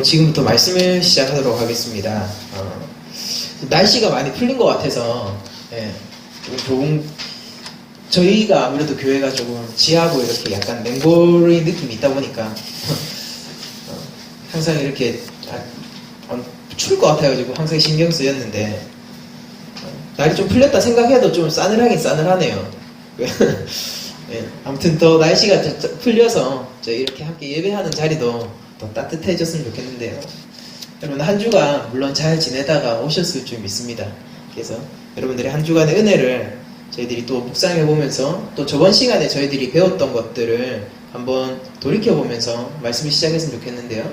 지금부터 말씀을 시작하도록 하겠습니다. 날씨가 많이 풀린 것 같아서 조금 저희가 아무래도 교회가 조금 지하고 이렇게 약간 맹골의 느낌이 있다 보니까 항상 이렇게 추울 것 같아가지고 항상 신경 쓰였는데 날이 좀 풀렸다 생각해도 좀 싸늘하긴 싸늘하네요. 아무튼 더 날씨가 풀려서 저희 이렇게 함께 예배하는 자리도 더 따뜻해졌으면 좋겠는데요. 여러분 한 주간 물론 잘 지내다가 오셨을 줄 믿습니다. 그래서 여러분들의 한 주간의 은혜를 저희들이 또 묵상해보면서 또 저번 시간에 저희들이 배웠던 것들을 한번 돌이켜보면서 말씀을 시작했으면 좋겠는데요.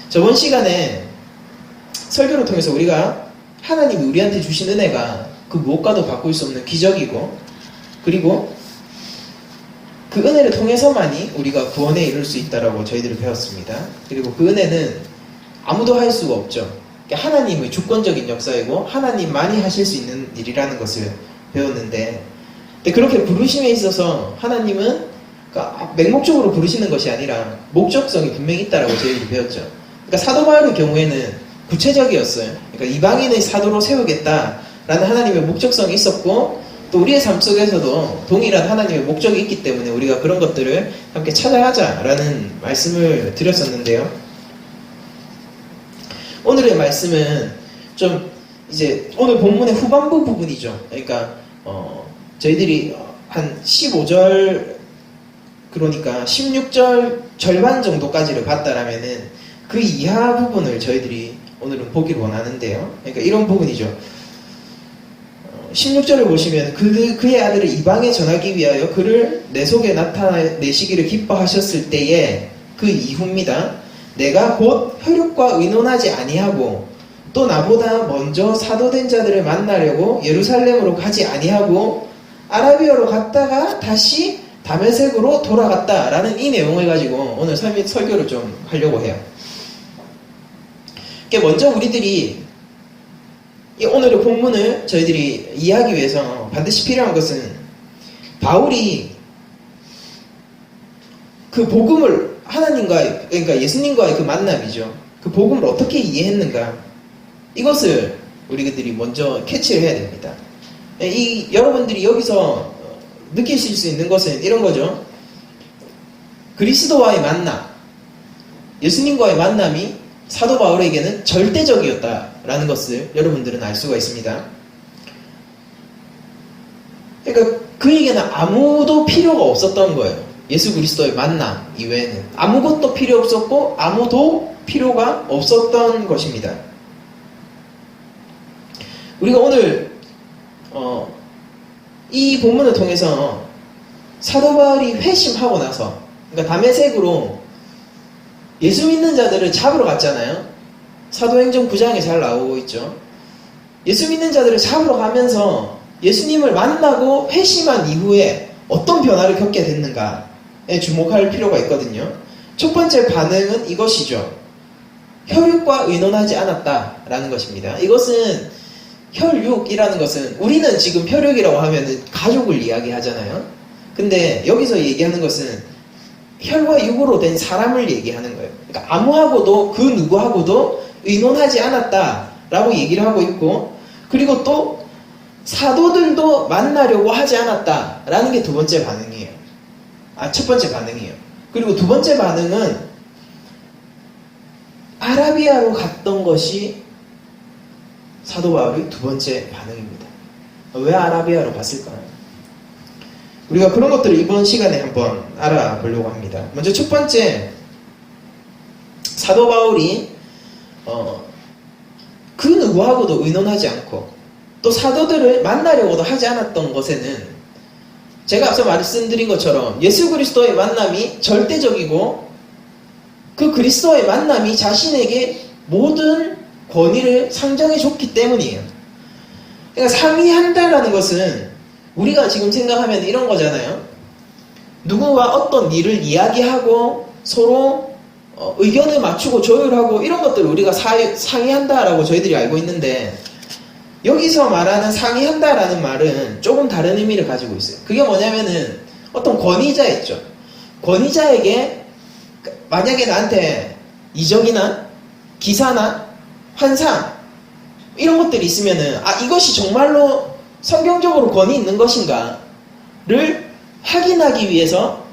저번 시간에 설교를 통해서 우리가 하나님이 우리한테 주신 은혜가 그 무엇과도 바꿀 수 없는 기적이고, 그리고 그 은혜를 통해서만이 우리가 구원에 이룰 수 있다라고 저희들이 배웠습니다. 그리고 그 은혜는 아무도 할 수가 없죠. 하나님의 주권적인 역사이고 하나님만이 하실 수 있는 일이라는 것을 배웠는데, 그렇게 부르심에 있어서 하나님은 맹목적으로 부르시는 것이 아니라 목적성이 분명히 있다라고 저희들이 배웠죠. 그러니까 사도 바울의 경우에는 구체적이었어요. 그러니까 이방인의 사도로 세우겠다라는 하나님의 목적성이 있었고, 또 우리의 삶 속에서도 동일한 하나님의 목적이 있기 때문에 우리가 그런 것들을 함께 찾아가자라는 말씀을 드렸었는데요. 오늘의 말씀은 좀 이제 오늘 본문의 후반부 부분이죠. 그러니까 저희들이 한 15절, 그러니까 16절 절반 정도까지를 봤다라면은 그 이하 부분을 저희들이 오늘은 보기를 원하는데요. 그러니까 이런 부분이죠. 16절을 보시면 그의 아들을 이방에 전하기 위하여 그를 내 속에 나타내시기를 기뻐하셨을 때에 그 이후입니다. 내가 곧 혈육과 의논하지 아니하고 또 나보다 먼저 사도된 자들을 만나려고 예루살렘으로 가지 아니하고 아라비아로 갔다가 다시 다메섹으로 돌아갔다라는 이 내용을 가지고 오늘 설교를 좀 하려고 해요. 먼저 우리들이 오늘의 본문을 저희들이 이해하기 위해서 반드시 필요한 것은 바울이 그 복음을 하나님과, 그러니까 예수님과의 그 만남이죠. 그 복음을 어떻게 이해했는가, 이것을 우리들이 먼저 캐치를 해야 됩니다. 여러분들이 여기서 느끼실 수 있는 것은 이런 거죠. 그리스도와의 만남, 예수님과의 만남이 사도 바울에게는 절대적이었다라는 것을 여러분들은 알 수가 있습니다. 그러니까 그에게는 아무도 필요가 없었던 거예요. 예수 그리스도의 만남 이외에는 아무것도 필요 없었고 아무도 필요가 없었던 것입니다. 우리가 오늘 이 본문을 통해서 사도 바울이 회심하고 나서, 그러니까 다메섹으로 예수 믿는 자들을 잡으러 갔잖아요. 사도행전 9장에 잘 나오고 있죠. 예수 믿는 자들을 잡으러 가면서 예수님을 만나고 회심한 이후에 어떤 변화를 겪게 됐는가에 주목할 필요가 있거든요. 첫 번째 반응은 이것이죠. 혈육과 의논하지 않았다라는 것입니다. 이것은 혈육이라는 것은, 우리는 지금 혈육이라고 하면 가족을 이야기하잖아요. 근데 여기서 얘기하는 것은 혈과 육으로 된 사람을 얘기하는 거예요. 그러니까 아무하고도, 그 누구하고도 의논하지 않았다라고 얘기를 하고 있고, 그리고 또 사도들도 만나려고 하지 않았다라는 게 두 번째 반응이에요. 첫 번째 반응이에요. 그리고 두 번째 반응은 아라비아로 갔던 것이 사도 바울의 두 번째 반응입니다. 왜 아라비아로 갔을까요? 우리가 그런 것들을 이번 시간에 한번 알아보려고 합니다. 먼저 첫 번째, 사도 바울이 그 누구하고도 의논하지 않고 또 사도들을 만나려고도 하지 않았던 것에는, 제가 앞서 말씀드린 것처럼 예수 그리스도의 만남이 절대적이고 그 그리스도의 만남이 자신에게 모든 권위를 상정해 줬기 때문이에요. 그러니까 상의한다라는 것은 우리가 지금 생각하면 이런 거잖아요. 누구와 어떤 일을 이야기하고 서로 의견을 맞추고 조율하고 이런 것들을 우리가 상의한다라고 저희들이 알고 있는데, 여기서 말하는 상의한다라는 말은 조금 다른 의미를 가지고 있어요. 그게 뭐냐면은 어떤 권위자 있죠. 권위자에게 만약에 나한테 이적이나 기사나 환상 이런 것들이 있으면은 이것이 정말로 성경적으로 권위 있는 것인가를 확인하기 위해서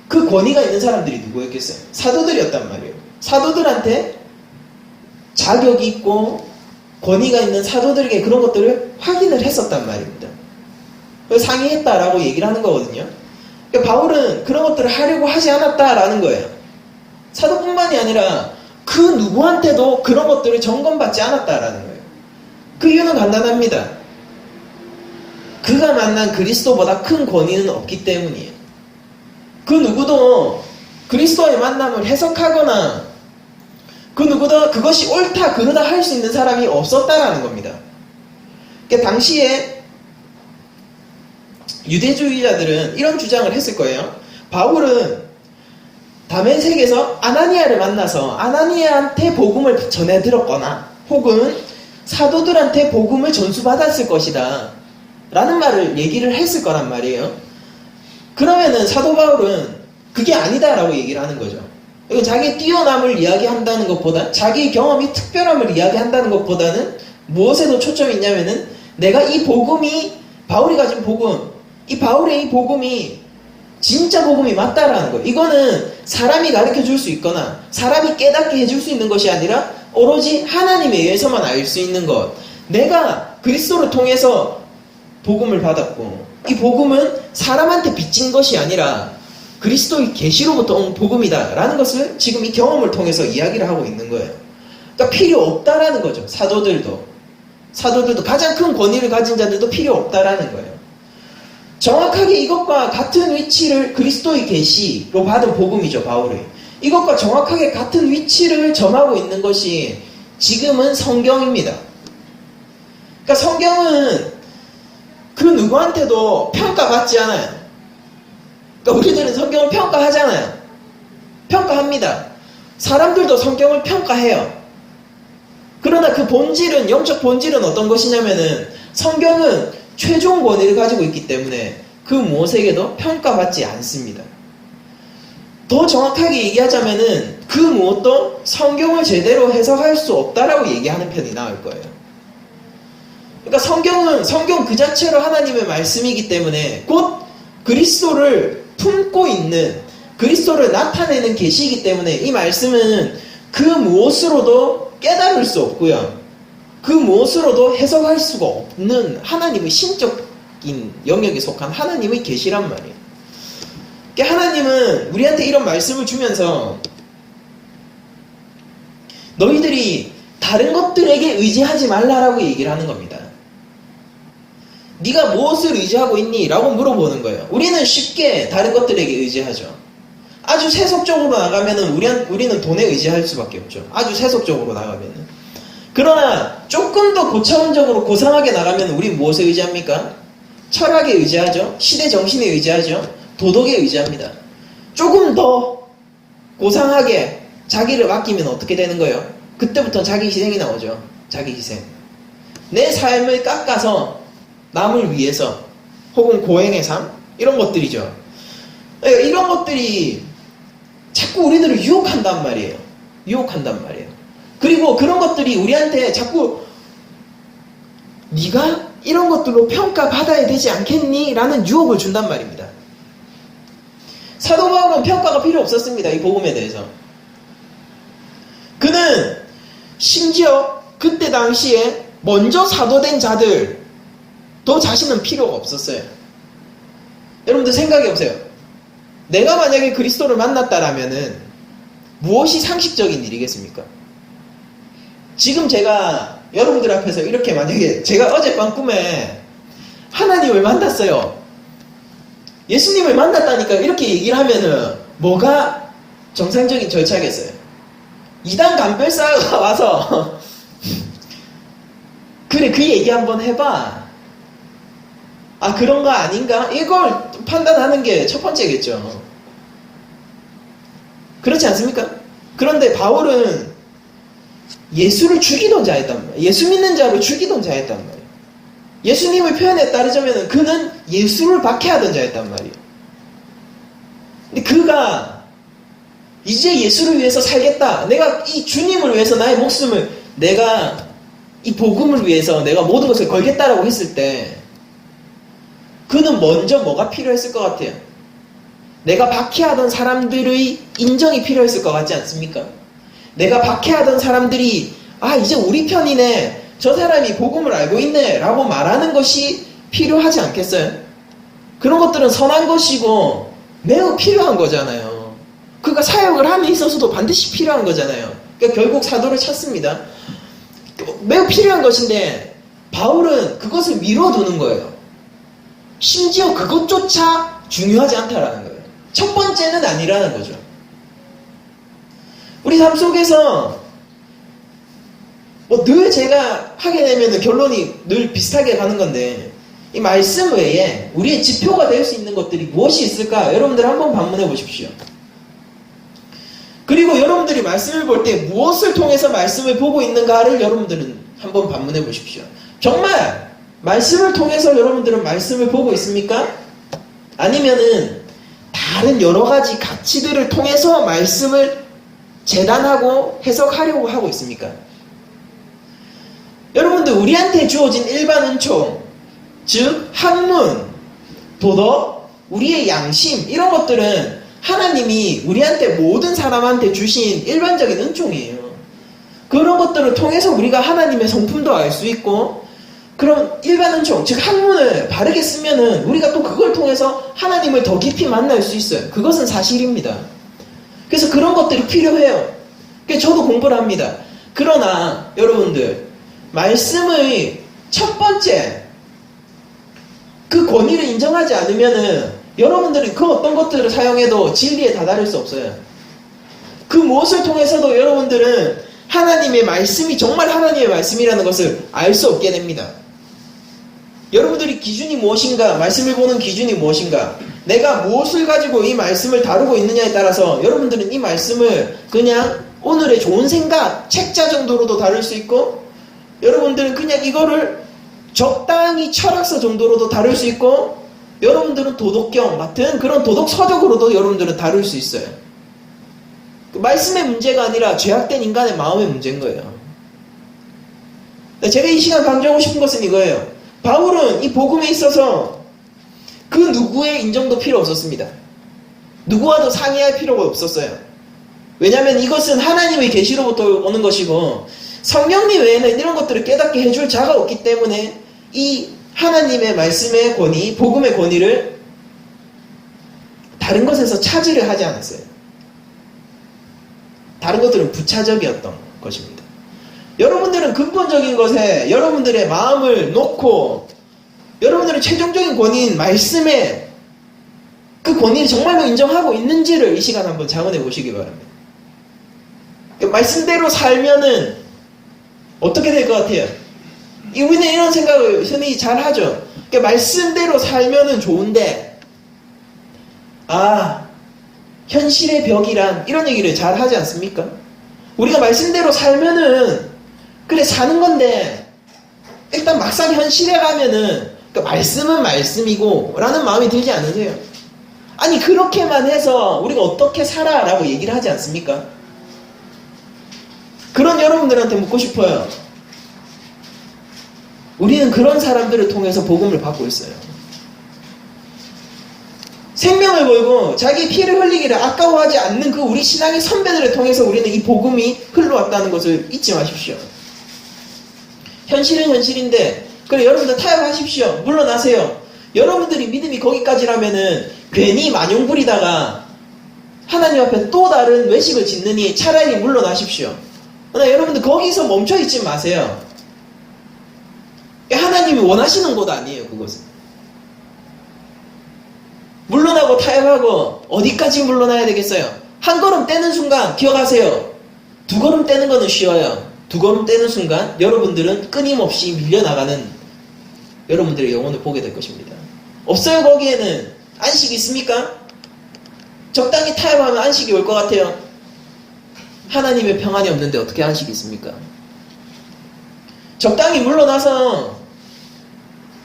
그 권위가 있는 사람들이 누구였겠어요? 사도들이었단 말이에요. 사도들한테 자격이 있고 권위가 있는 사도들에게 그런 것들을 확인을 했었단 말입니다. 그래서 상의했다라고 얘기를 하는 거거든요. 그러니까 바울은 그런 것들을 하려고 하지 않았다라는 거예요. 사도뿐만이 아니라 그 누구한테도 그런 것들을 점검받지 않았다라는 거예요. 그 이유는 간단합니다. 그가 만난 그리스도보다 큰 권위는 없기 때문이에요. 그 누구도 그리스도의 만남을 해석하거나 그 누구도 그것이 옳다 그르다 할 수 있는 사람이 없었다라는 겁니다. 그러니까 당시에 유대주의자들은 이런 주장을 했을 거예요. 바울은 다메섹에서 아나니아를 만나서 아나니아한테 복음을 전해 들었거나 혹은 사도들한테 복음을 전수받았을 것이다 라는 말을 얘기를 했을 거란 말이에요. 그러면은 사도 바울은 그게 아니다라고 얘기를 하는 거죠. 이건 자기의 뛰어남을 이야기한다는 것보다 자기의 경험이 특별함을 이야기한다는 것보다는 무엇에도 초점이 있냐면은 내가 이 복음이 바울이 가진 복음, 이 바울의 이 복음이 진짜 복음이 맞다라는 거. 이거는 사람이 가르쳐 줄 수 있거나 사람이 깨닫게 해줄 수 있는 것이 아니라 오로지 하나님에 의해서만 알 수 있는 것. 내가 그리스도를 통해서 복음을 받았고 이 복음은 사람한테 빚진 것이 아니라 그리스도의 계시로부터 온 복음이다 라는 것을 지금 이 경험을 통해서 이야기를 하고 있는 거예요. 그러니까 필요 없다라는 거죠. 사도들도 가장 큰 권위를 가진 자들도 필요 없다라는 거예요. 정확하게 이것과 같은 위치를 그리스도의 계시로 받은 복음이죠. 바울이 이것과 정확하게 같은 위치를 점하고 있는 것이 지금은 성경입니다. 그러니까 성경은 그 누구한테도 평가받지 않아요. 그러니까 우리들은 성경을 평가하잖아요. 평가합니다. 사람들도 성경을 평가해요. 그러나 그 본질은, 영적 본질은 어떤 것이냐면은 성경은 최종 권위를 가지고 있기 때문에 그 무엇에게도 평가받지 않습니다. 더 정확하게 얘기하자면은 그 무엇도 성경을 제대로 해석할 수 없다라고 얘기하는 편이 나을 거예요. 그러니까 성경 그 자체로 하나님의 말씀이기 때문에 곧 그리스도를 품고 있는, 그리스도를 나타내는 계시이기 때문에 이 말씀은 그 무엇으로도 깨달을 수 없고요. 그 무엇으로도 해석할 수가 없는 하나님의 신적인 영역에 속한 하나님의 계시란 말이에요. 그러니까 하나님은 우리한테 이런 말씀을 주면서 너희들이 다른 것들에게 의지하지 말라라고 얘기를 하는 겁니다. 네가 무엇을 의지하고 있니? 라고 물어보는 거예요. 우리는 쉽게 다른 것들에게 의지하죠. 아주 세속적으로 나가면은 우리는 돈에 의지할 수밖에 없죠. 아주 세속적으로 나가면은. 그러나 조금 더 고차원적으로 고상하게 나가면 우리 무엇에 의지합니까? 철학에 의지하죠. 시대 정신에 의지하죠. 도덕에 의지합니다. 조금 더 고상하게 자기를 맡기면 어떻게 되는 거예요? 그때부터 자기 희생이 나오죠. 자기 희생. 내 삶을 깎아서 남을 위해서 혹은 고행의 삶? 이런 것들이죠. 이런 것들이 자꾸 우리들을 유혹한단 말이에요. 유혹한단 말이에요. 그리고 그런 것들이 우리한테 자꾸 네가 이런 것들로 평가받아야 되지 않겠니? 라는 유혹을 준단 말입니다. 사도 바울은 평가가 필요 없었습니다. 이 복음에 대해서. 그는 심지어 그때 당시에 먼저 사도된 자들도 자신은 필요가 없었어요. 여러분들 생각해보세요. 내가 만약에 그리스도를 만났다라면은 무엇이 상식적인 일이겠습니까? 지금 제가 여러분들 앞에서 이렇게 만약에 제가 어젯밤 꿈에 하나님을 만났어요. 예수님을 만났다니까 이렇게 얘기를 하면은 뭐가 정상적인 절차겠어요? 이단 간별사가 와서 그래 그 얘기 한번 해봐. 아 그런가 아닌가? 이걸 판단하는 게 첫 번째겠죠. 그렇지 않습니까? 그런데 바울은 예수를 죽이던 자였단 말이에요. 예수 믿는 자로 죽이던 자였단 말이에요. 예수님의 표현에 따르자면 그는 예수를 박해하던 자였단 말이에요. 근데 그가 이제 예수를 위해서 살겠다. 내가 이 주님을 위해서 나의 목숨을, 내가 이 복음을 위해서 내가 모든 것을 걸겠다라고 했을 때 그는 먼저 뭐가 필요했을 것 같아요? 내가 박해하던 사람들의 인정이 필요했을 것 같지 않습니까? 내가 박해하던 사람들이 아 이제 우리 편이네, 저 사람이 복음을 알고 있네 라고 말하는 것이 필요하지 않겠어요? 그런 것들은 선한 것이고 매우 필요한 거잖아요. 그러니까 사역을 함에 있어서도 반드시 필요한 거잖아요. 그러니까 결국 사도를 찾습니다. 매우 필요한 것인데 바울은 그것을 미뤄두는 거예요. 심지어 그것조차 중요하지 않다라는 거예요. 첫 번째는 아니라는 거죠. 우리 삶 속에서 뭐 늘 제가 하게 되면 결론이 늘 비슷하게 가는 건데, 이 말씀 외에 우리의 지표가 될 수 있는 것들이 무엇이 있을까? 여러분들 한번 반문해 보십시오. 그리고 여러분들이 말씀을 볼 때 무엇을 통해서 말씀을 보고 있는가를 여러분들은 한번 반문해 보십시오. 정말 말씀을 통해서 여러분들은 말씀을 보고 있습니까? 아니면은 다른 여러 가지 가치들을 통해서 말씀을 재단하고 해석하려고 하고 있습니까? 여러분들 우리한테 주어진 일반 은총, 즉 학문, 도덕, 우리의 양심, 이런 것들은 하나님이 우리한테, 모든 사람한테 주신 일반적인 은총이에요. 그런 것들을 통해서 우리가 하나님의 성품도 알 수 있고, 그런 일반 은총, 즉 학문을 바르게 쓰면은 우리가 또 그걸 통해서 하나님을 더 깊이 만날 수 있어요. 그것은 사실입니다. 그래서 그런 것들이 필요해요. 그래서 저도 공부를 합니다. 그러나 여러분들, 말씀의 첫 번째 그 권위를 인정하지 않으면은 여러분들이 그 어떤 것들을 사용해도 진리에 다다를 수 없어요. 그 무엇을 통해서도 여러분들은 하나님의 말씀이 정말 하나님의 말씀이라는 것을 알 수 없게 됩니다. 여러분들이 기준이 무엇인가, 말씀을 보는 기준이 무엇인가, 내가 무엇을 가지고 이 말씀을 다루고 있느냐에 따라서 여러분들은 이 말씀을 그냥 오늘의 좋은 생각, 책자 정도로도 다룰 수 있고, 여러분들은 그냥 이거를 적당히 철학서 정도로도 다룰 수 있고, 여러분들은 도덕경 같은 그런 도덕서적으로도 여러분들은 다룰 수 있어요. 말씀의 문제가 아니라 죄악된 인간의 마음의 문제인 거예요. 제가 이 시간 강조하고 싶은 것은 이거예요. 바울은 이 복음에 있어서 그 누구의 인정도 필요 없었습니다. 누구와도 상의할 필요가 없었어요. 왜냐하면 이것은 하나님의 계시로부터 오는 것이고, 성령님 외에는 이런 것들을 깨닫게 해줄 자가 없기 때문에 이 하나님의 말씀의 권위, 복음의 권위를 다른 것에서 차지를 하지 않았어요. 다른 것들은 부차적이었던 것입니다. 여러분들은 근본적인 것에 여러분들의 마음을 놓고 여러분들의 최종적인 권위인 말씀에 그 권위를 정말로 인정하고 있는지를 이 시간 한번 자문해 보시기 바랍니다. 말씀대로 살면은 어떻게 될 것 같아요? 우리는 이런 생각을 흔히 잘 하죠. 말씀대로 살면은 좋은데, 현실의 벽이란, 이런 얘기를 잘 하지 않습니까? 우리가 말씀대로 살면은 그래 사는 건데, 일단 막상 현실에 가면은 말씀은 말씀이고 라는 마음이 들지 않으세요? 아니 그렇게만 해서 우리가 어떻게 살아 라고 얘기를 하지 않습니까? 그런 여러분들한테 묻고 싶어요. 우리는 그런 사람들을 통해서 복음을 받고 있어요. 생명을 걸고 자기 피를 흘리기를 아까워하지 않는 그 우리 신앙의 선배들을 통해서 우리는 이 복음이 흘러왔다는 것을 잊지 마십시오. 현실은 현실인데, 그래 여러분들 타협하십시오. 물러나세요. 여러분들이 믿음이 거기까지라면은 괜히 만용 부리다가 하나님 앞에 또 다른 외식을 짓느니 차라리 물러나십시오. 그러나 여러분들 거기서 멈춰있지 마세요. 하나님이 원하시는 것 아니에요. 그것은 물러나고 타협하고 어디까지 물러나야 되겠어요? 한 걸음 떼는 순간 기억하세요. 두 걸음 떼는 거는 쉬워요. 두 걸음 떼는 순간 여러분들은 끊임없이 밀려나가는 여러분들의 영혼을 보게 될 것입니다. 없어요. 거기에는 안식이 있습니까? 적당히 타협하면 안식이 올 것 같아요. 하나님의 평안이 없는데 어떻게 안식이 있습니까? 적당히 물러나서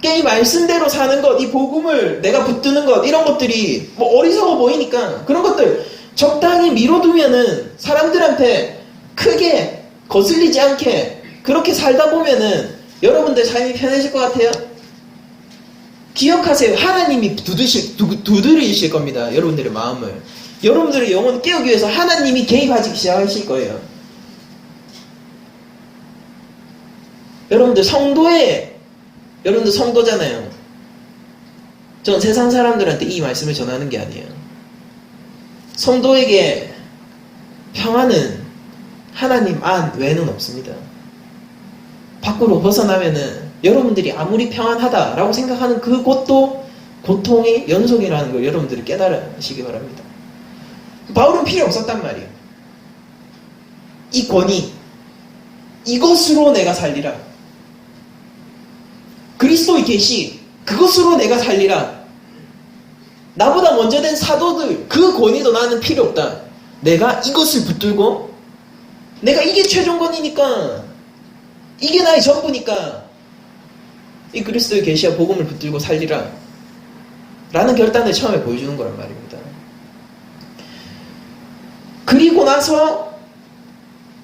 이 말씀대로 사는 것, 이 복음을 내가 붙드는 것, 이런 것들이 뭐 어리석어 보이니까 그런 것들 적당히 미뤄두면은 사람들한테 크게 거슬리지 않게 그렇게 살다 보면은 여러분들 삶이 편해질 것 같아요? 기억하세요. 하나님이 두드리실 겁니다. 여러분들의 마음을. 여러분들의 영혼을 깨우기 위해서 하나님이 개입하기 시작하실 거예요. 여러분들 성도잖아요. 전 세상 사람들한테 이 말씀을 전하는 게 아니에요. 성도에게 평안은 하나님 안 외에는 없습니다. 밖으로 벗어나면은 여러분들이 아무리 평안하다라고 생각하는 그것도 고통의 연속이라는 걸 여러분들이 깨달으시기 바랍니다. 바울은 필요 없었단 말이에요. 이 권위, 이것으로 내가 살리라. 그리스도의 계시, 그것으로 내가 살리라. 나보다 먼저 된 사도들, 그 권위도 나는 필요 없다. 내가 이것을 붙들고, 내가 이게 최종권이니까, 이게 나의 전부니까, 이 그리스도의 계시와 복음을 붙들고 살리라. 라는 결단을 처음에 보여주는 거란 말입니다. 그리고 나서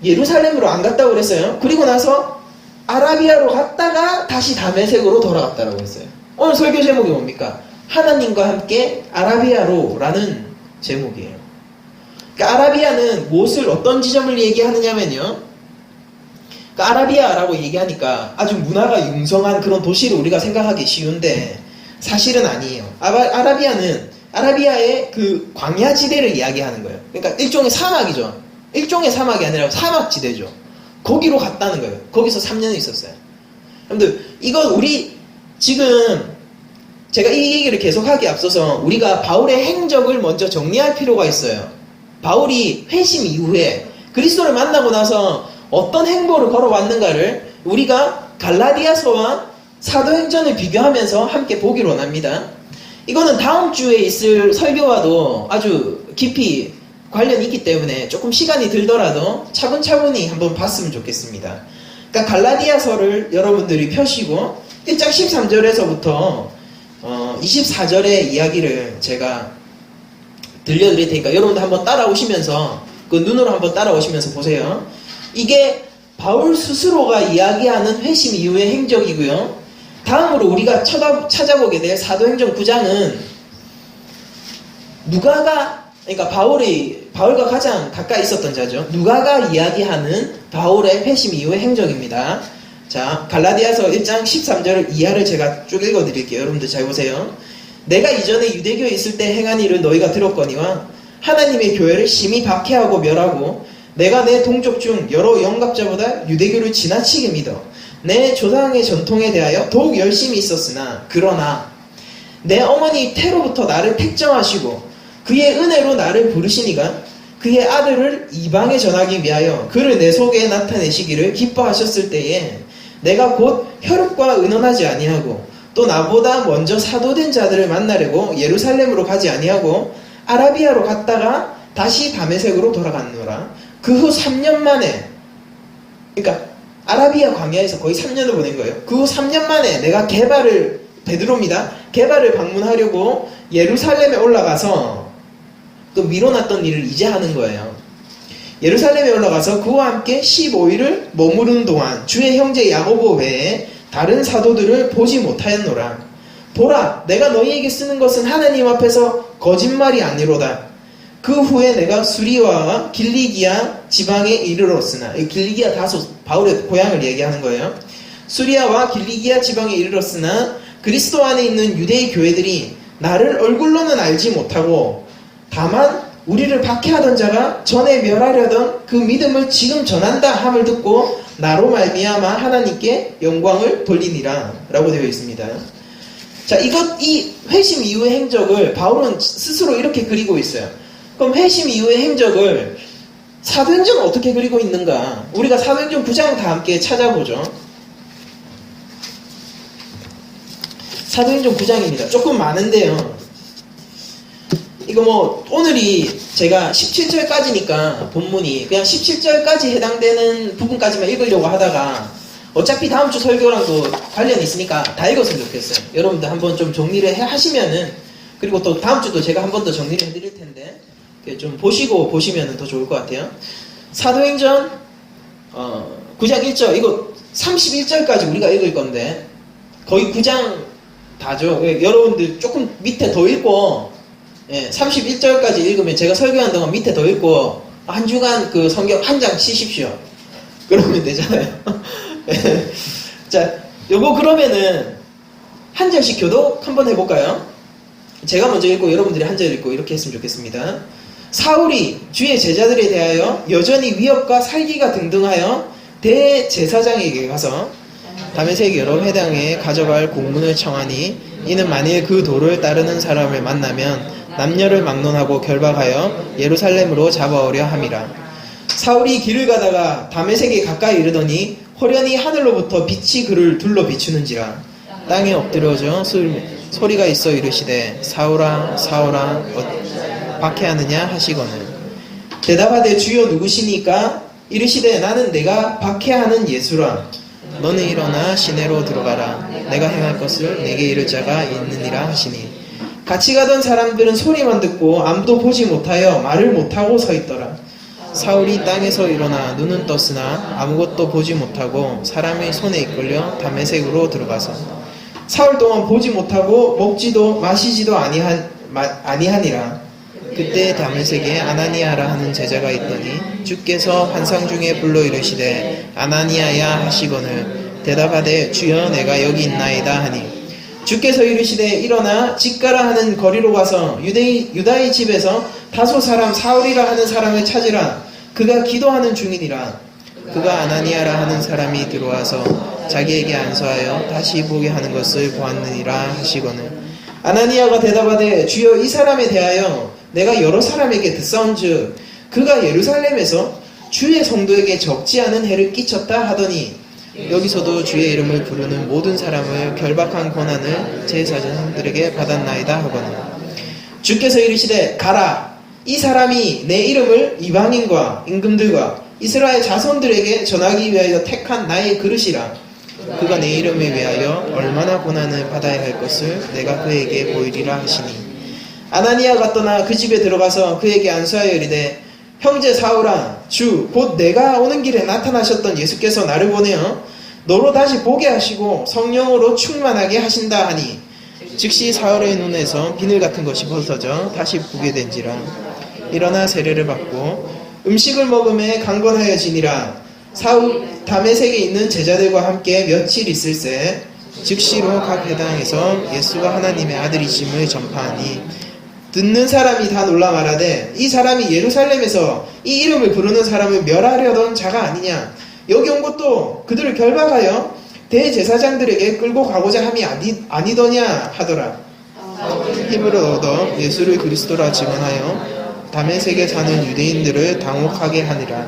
예루살렘으로 안 갔다고 그랬어요. 그리고 나서 아라비아로 갔다가 다시 다메섹으로 돌아갔다고 했어요. 오늘 설교 제목이 뭡니까? 하나님과 함께 아라비아로 라는 제목이에요. 그러니까 아라비아는 무엇을 어떤 지점을 얘기하느냐면요. 그러니까 아라비아라고 얘기하니까 아주 문화가 융성한 그런 도시를 우리가 생각하기 쉬운데 사실은 아니에요. 아라비아의 그 광야지대를 이야기하는 거예요. 그러니까 일종의 사막이죠. 일종의 사막이 아니라 사막지대죠. 거기로 갔다는 거예요. 거기서 3년을 있었어요. 여러분들, 이건 우리 지금 제가 이 얘기를 계속하기에 앞서서 우리가 바울의 행적을 먼저 정리할 필요가 있어요. 바울이 회심 이후에 그리스도를 만나고 나서 어떤 행보를 걸어왔는가를 우리가 갈라디아서와 사도행전을 비교하면서 함께 보기를 원합니다. 이거는 다음 주에 있을 설교와도 아주 깊이 관련이 있기 때문에 조금 시간이 들더라도 차분차분히 한번 봤으면 좋겠습니다. 그러니까 갈라디아서를 여러분들이 펴시고 1장 13절에서부터 24절의 이야기를 제가 들려드릴 테니까 여러분들 한번 따라오시면서 그 눈으로 한번 따라오시면서 보세요. 이게 바울 스스로가 이야기하는 회심 이후의 행적이고요. 다음으로 우리가 찾아보게 될 사도행전 9장은 누가가, 그러니까 바울과 가장 가까이 있었던 자죠. 누가가 이야기하는 바울의 회심 이후의 행적입니다. 자, 갈라디아서 1장 13절 이하를 제가 쭉 읽어드릴게요. 여러분들 잘 보세요. 내가 이전에 유대교에 있을 때 행한 일을 너희가 들었거니와 하나님의 교회를 심히 박해하고 멸하고 내가 내 동족 중 여러 영갑자보다 유대교를 지나치게 믿어 내 조상의 전통에 대하여 더욱 열심히 있었으나 그러나 내 어머니 태로부터 나를 택정하시고 그의 은혜로 나를 부르시니가 그의 아들을 이방에 전하기 위하여 그를 내 속에 나타내시기를 기뻐하셨을 때에 내가 곧 혈육과 의논하지 아니하고 또 나보다 먼저 사도된 자들을 만나려고 예루살렘으로 가지 아니하고 아라비아로 갔다가 다시 다메섹으로 돌아갔노라. 그 후 3년 만에, 그러니까 아라비아 광야에서 거의 3년을 보낸 거예요. 그 후 3년 만에 내가 베드로입니다. 게바를 방문하려고 예루살렘에 올라가서 또 미뤄놨던 일을 이제 하는 거예요. 예루살렘에 올라가서 그와 함께 15일을 머무르는 동안 주의 형제 야고보 외에 다른 사도들을 보지 못하였노라. 보라, 내가 너희에게 쓰는 것은 하나님 앞에서 거짓말이 아니로다. 그 후에 내가 수리와와 길리기아 지방에 이르렀으나, 길리기아 다소 바울의 고향을 얘기하는 거예요. 수리아와 길리기아 지방에 이르렀으나 그리스도 안에 있는 유대의 교회들이 나를 얼굴로는 알지 못하고 다만 우리를 박해하던 자가 전에 멸하려던 그 믿음을 지금 전한다 함을 듣고 나로 말미암아 하나님께 영광을 돌리니라 라고 되어 있습니다. 자, 이 회심 이후의 행적을 바울은 스스로 이렇게 그리고 있어요. 그럼 회심 이후의 행적을 사도행전은 어떻게 그리고 있는가? 우리가 사도행전 9장 다 함께 찾아보죠. 사도행전 9장입니다. 조금 많은데요. 이거 오늘이 제가 17절까지니까 본문이 그냥 17절까지 해당되는 부분까지만 읽으려고 하다가 어차피 다음 주 설교랑도 관련이 있으니까 다 읽었으면 좋겠어요. 여러분들 한번 좀 정리를 하시면은, 그리고 또 다음 주도 제가 한 번 더 정리를 해드릴 텐데 좀 보시면 더 좋을 것 같아요. 사도행전 9장 1절, 이거 31절까지 우리가 읽을 건데 거의 9장 다죠. 여러분들 조금 밑에 더 읽고 31절까지 읽으면 제가 설교한 동안 밑에 더 읽고 한 주간 그 성경 한 장 치십시오. 그러면 되잖아요. 자, 요거 그러면은 한 절씩 교독 한번 해볼까요? 제가 먼저 읽고 여러분들이 한 절 읽고 이렇게 했으면 좋겠습니다. 사울이 주의 제자들에 대하여 여전히 위협과 살기가 등등하여 대제사장에게 가서 다메섹 여러 회당에 가져갈 공문을 청하니 이는 만일 그 도를 따르는 사람을 만나면 남녀를 막론하고 결박하여 예루살렘으로 잡아오려 함이라. 사울이 길을 가다가 다메섹에 가까이 이르더니 호련히 하늘로부터 빛이 그를 둘러 비추는지라. 땅에 엎드려져 소리가 있어 이르시되 사울아 사울아 박해하느냐 하시거늘 대답하되 주여 누구시니까? 이르시되 나는 내가 박해하는 예수라. 너는 일어나 시내로 들어가라. 내가 행할 것을 내게 이를 자가 있느니라 하시니 같이 가던 사람들은 소리만 듣고 아무도 보지 못하여 말을 못하고 서 있더라. 사울이 땅에서 일어나 눈은 떴으나 아무것도 보지 못하고 사람의 손에 이끌려 다메섹으로 들어가서 사흘 동안 보지 못하고 먹지도 마시지도 아니하니라. 그때 다메섹에 아나니아라 하는 제자가 있더니 주께서 환상 중에 불러 이르시되 아나니아야 하시거늘 대답하되 주여 내가 여기 있나이다 하니 주께서 이르시되 일어나 집가라 하는 거리로 가서 유다의 집에서 다소 사람 사울이라 하는 사람을 찾으라. 그가 기도하는 중이니라. 그가 아나니아라 하는 사람이 들어와서 자기에게 안수하여 다시 보게 하는 것을 보았느니라 하시거늘 아나니아가 대답하되 주여 이 사람에 대하여 내가 여러 사람에게 듣사온즉 그가 예루살렘에서 주의 성도에게 적지 않은 해를 끼쳤다 하더니 여기서도 주의 이름을 부르는 모든 사람을 결박한 권한을 제사장들에게 받았나이다 하거늘 주께서 이르시되 가라. 이 사람이 내 이름을 이방인과 임금들과 이스라엘 자손들에게 전하기 위하여 택한 나의 그릇이라. 그가 내 이름을 위하여 얼마나 고난을 받아야 할 것을 내가 그에게 보이리라 하시니 아나니아가 떠나 그 집에 들어가서 그에게 안수하여 이르되 형제 사울아 주 곧 내가 오는 길에 나타나셨던 예수께서 나를 보내어 너로 다시 보게 하시고 성령으로 충만하게 하신다 하니 즉시 사울의 눈에서 비늘 같은 것이 벗어져 다시 보게 된지라. 일어나 세례를 받고 음식을 먹음에 강건하여지니라. 사울 다메섹에 있는 제자들과 함께 며칠 있을새 즉시로 각 회당에서 예수가 하나님의 아들이심을 전파하니 듣는 사람이 다 놀라 말하되 이 사람이 예루살렘에서 이 이름을 부르는 사람을 멸하려던 자가 아니냐. 여기 온 것도 그들을 결박하여 대제사장들에게 끌고 가고자 함이 아니더냐 하더라. 힘을 얻어 예수를 그리스도라 증언하여 다메섹에 사는 유대인들을 당혹하게 하니라.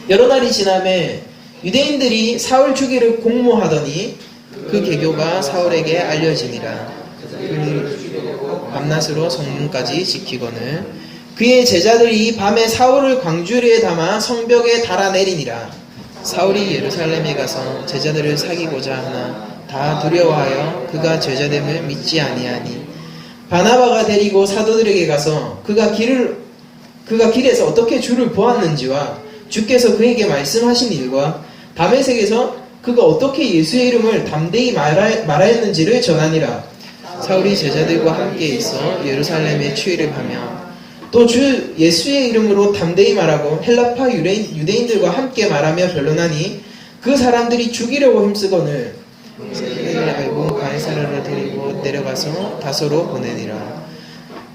여러 날이 지남에 유대인들이 사울 죽이를 공모하더니 그 계교가 사울에게 알려지니라. 밤낮으로 성문까지 지키거늘 그의 제자들이 밤에 사울을 광주리에 담아 성벽에 달아내리니라. 사울이 예루살렘에 가서 제자들을 사귀고자 하나 다 두려워하여 그가 제자됨을 믿지 아니하니 바나바가 데리고 사도들에게 가서 그가 길에서 어떻게 주를 보았는지와 주께서 그에게 말씀하신 일과 다메섹에서 그가 어떻게 예수의 이름을 담대히 말하였는지를 전하니라. 사울이 제자들과 함께 있어 예루살렘에 추이를 하며 또 주 예수의 이름으로 담대히 말하고 헬라파 유대인들과 함께 말하며 변론하니 그 사람들이 죽이려고 힘쓰거늘 세례를 알고 가이사랴로 데리고 내려가서 다소로 보내니라.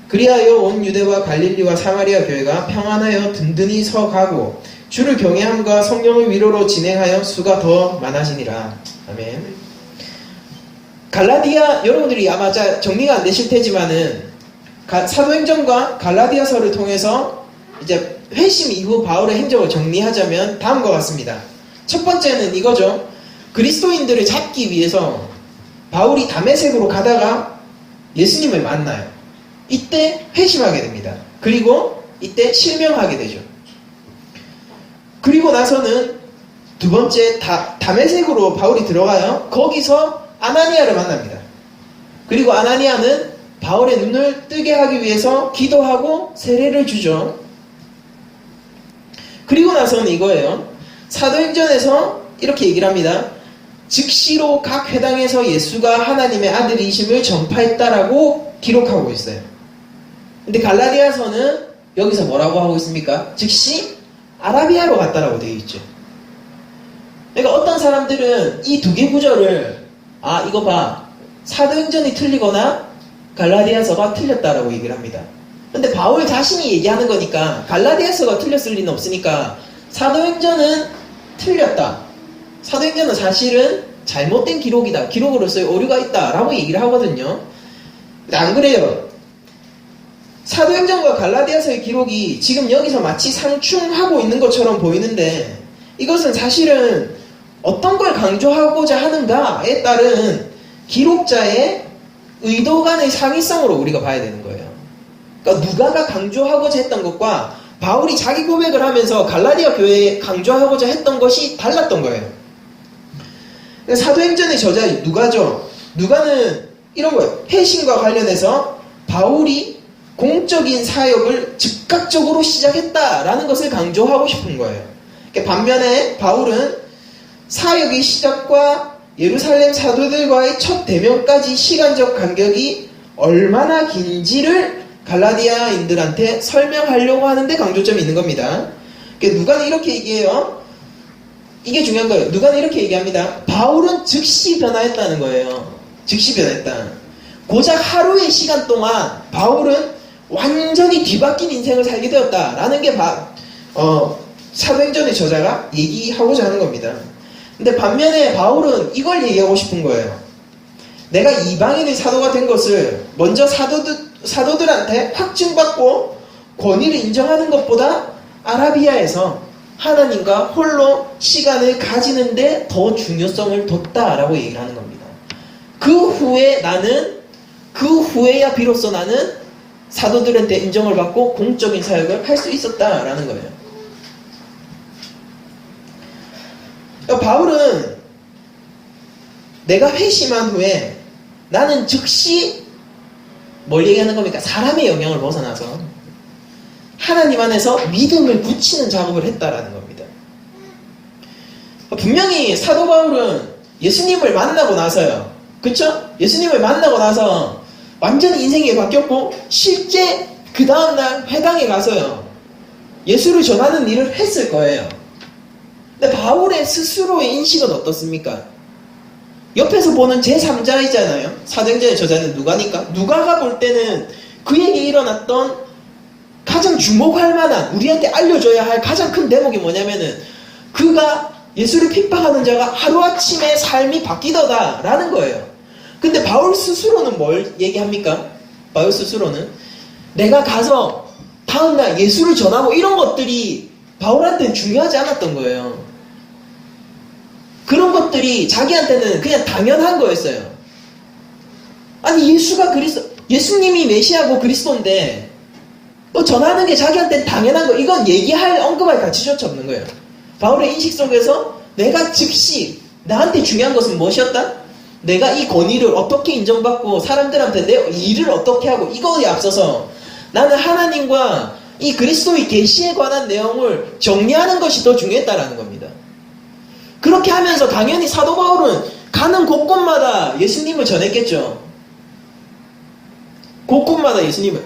그리하여 온 유대와 갈릴리와 사마리아 교회가 평안하여 든든히 서가고 주를 경외함과 성령을 위로로 진행하여 수가 더 많아지니라. 아멘. 갈라디아 여러분들이 아마 정리가 안 되실 테지만은 사도행전과 갈라디아서를 통해서 이제 회심 이후 바울의 행적을 정리하자면 다음과 같습니다. 첫 번째는 이거죠. 그리스도인들을 잡기 위해서 바울이 다메섹으로 가다가 예수님을 만나요. 이때 회심하게 됩니다. 그리고 이때 실명하게 되죠. 그리고 나서는 두 번째 다메섹으로 바울이 들어가요. 거기서 아나니아를 만납니다. 그리고 아나니아는 바울의 눈을 뜨게 하기 위해서 기도하고 세례를 주죠. 그리고 나서는 이거예요. 사도행전에서 이렇게 얘기를 합니다. 즉시로 각 회당에서 예수가 하나님의 아들이심을 전파했다라고 기록하고 있어요. 근데 갈라디아서는 여기서 뭐라고 하고 있습니까? 즉시 아라비아로 갔다라고 되어 있죠. 그러니까 어떤 사람들은 이 두 개 구절을 이거 봐, 사도행전이 틀리거나 갈라디아서가 틀렸다라고 얘기를 합니다. 근데 바울 자신이 얘기하는 거니까 갈라디아서가 틀렸을 리는 없으니까 사도행전은 틀렸다. 사도행전은 사실은 잘못된 기록이다. 기록으로서의 오류가 있다라고 얘기를 하거든요. 근데 안 그래요. 사도행전과 갈라디아서의 기록이 지금 여기서 마치 상충하고 있는 것처럼 보이는데 이것은 사실은 어떤 걸 강조하고자 하는가에 따른 기록자의 의도 간의 상이성으로 우리가 봐야 되는 거예요. 그러니까 누가가 강조하고자 했던 것과 바울이 자기 고백을 하면서 갈라디아 교회에 강조하고자 했던 것이 달랐던 거예요. 그러니까 사도행전의 저자 누가죠. 누가는 이런 거예요. 회심과 관련해서 바울이 공적인 사역을 즉각적으로 시작했다라는 것을 강조하고 싶은 거예요. 그러니까 반면에 바울은 사역의 시작과 예루살렘 사도들과의 첫 대면까지 시간적 간격이 얼마나 긴지를 갈라디아인들한테 설명하려고 하는데 강조점이 있는 겁니다. 그러니까 누가는 이렇게 얘기해요. 이게 중요한 거예요. 누가는 이렇게 얘기합니다. 바울은 즉시 변화했다는 거예요. 즉시 변했다. 고작 하루의 시간 동안 바울은 완전히 뒤바뀐 인생을 살게 되었다라는 게 사도행전의 저자가 얘기하고자 하는 겁니다. 근데 반면에 바울은 이걸 얘기하고 싶은 거예요. 내가 이방인의 사도가 된 것을 먼저 사도들한테 확증받고 권위를 인정하는 것보다 아라비아에서 하나님과 홀로 시간을 가지는데 더 중요성을 뒀다라고 얘기를 하는 겁니다. 그 후에야 비로소 나는 사도들한테 인정을 받고 공적인 사역을 할 수 있었다라는 거예요. 그러니까 바울은 내가 회심한 후에 나는 즉시 뭘 얘기하는 겁니까? 사람의 영향을 벗어나서 하나님 안에서 믿음을 굳히는 작업을 했다라는 겁니다. 분명히 사도 바울은 예수님을 만나고 나서요. 그쵸? 예수님을 만나고 나서 완전히 인생이 바뀌었고 실제 그 다음날 회당에 가서요. 예수를 전하는 일을 했을 거예요. 근데 바울의 스스로의 인식은 어떻습니까? 옆에서 보는 제3자이잖아요. 사도행전의 저자는 누가니까. 누가가 볼 때는 그에게 일어났던 가장 주목할 만한, 우리한테 알려줘야 할 가장 큰 대목이 뭐냐면은 그가 예수를 핍박하는 자가 하루아침에 삶이 바뀌더다라는 거예요. 근데 바울 스스로는 뭘 얘기합니까? 바울 스스로는 내가 가서 다음날 예수를 전하고 이런 것들이 바울한테는 중요하지 않았던 거예요. 그런 것들이 자기한테는 그냥 당연한 거였어요. 아니 예수님이 메시아고 그리스도인데 또 전하는 게 자기한테는 당연한 거, 이건 언급할 가치조차 없는 거예요. 바울의 인식 속에서 내가 즉시 나한테 중요한 것은 무엇이었다? 내가 이 권위를 어떻게 인정받고 사람들한테 내 일을 어떻게 하고 이거에 앞서서 나는 하나님과 이 그리스도의 계시에 관한 내용을 정리하는 것이 더 중요했다라는 겁니다. 그렇게 하면서 당연히 사도 바울은 가는 곳곳마다 예수님을 전했겠죠. 곳곳마다 예수님을